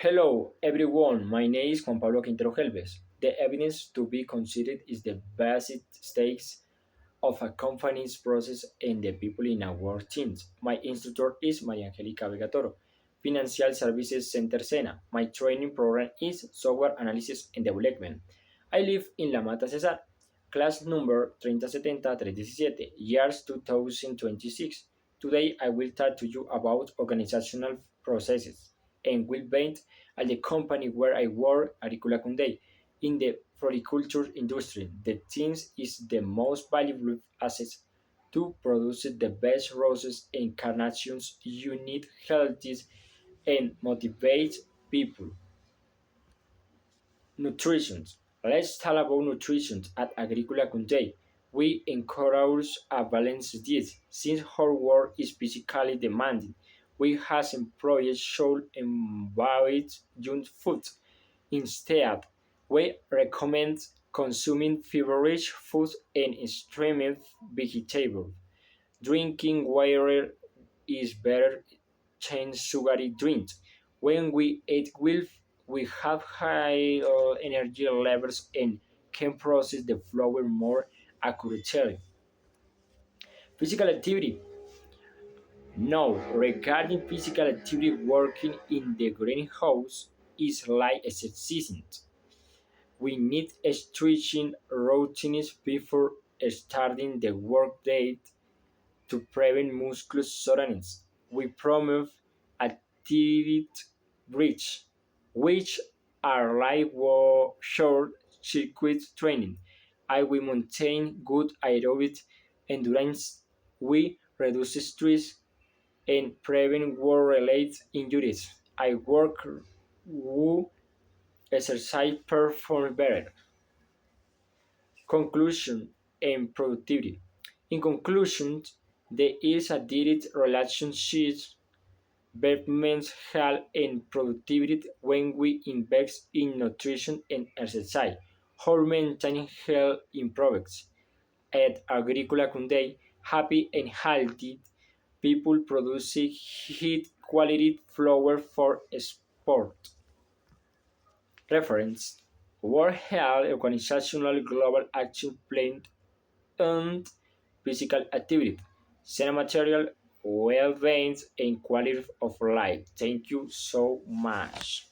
Hello, everyone. My name is Juan Pablo Quintero Helves. The evidence to be considered is the basic stakes of a company's process and the people in our teams. My instructor is Maria Angelica Vega Toro, Financial Services Center Sena. My training program is Software Analysis and Development. I live in La Mata, Cesar. Class number 3070-317, years 2026. Today I will talk to you about organizational processes and will paint at the company where I work, Agricola Cunday, in the floriculture industry. The teams is the most valuable asset to produce the best roses and carnations. You need healthy and motivate people. Nutrition. Let's talk about nutrition at Agricola Cunday. We encourage a balanced diet since our work is physically demanding. We have employees should avoid junk food. Instead, we recommend consuming fiber-rich foods and extreme vegetables. Drinking water is better than sugary drinks. When we eat well, we have high energy levels and can process the flour more accurately. Physical activity. Now, regarding physical activity, working in the greenhouse is like exercising. We need stretching routines before starting the workday to prevent muscle soreness. We promote activity bridge, which are like short circuit training. I will maintain good aerobic endurance. We reduce stress and prevent work-related injuries. I work who exercise perform better. Conclusion and productivity. In conclusion, there is a direct relationship between health and productivity when we invest in nutrition and exercise. How maintaining health improves. At Agricola Cunday, happy and healthy people produce high quality flour for export. Reference: World Health Organizational Global Action Plan and Physical Activity, Cena Material, Well-being and Quality of Life. Thank you so much.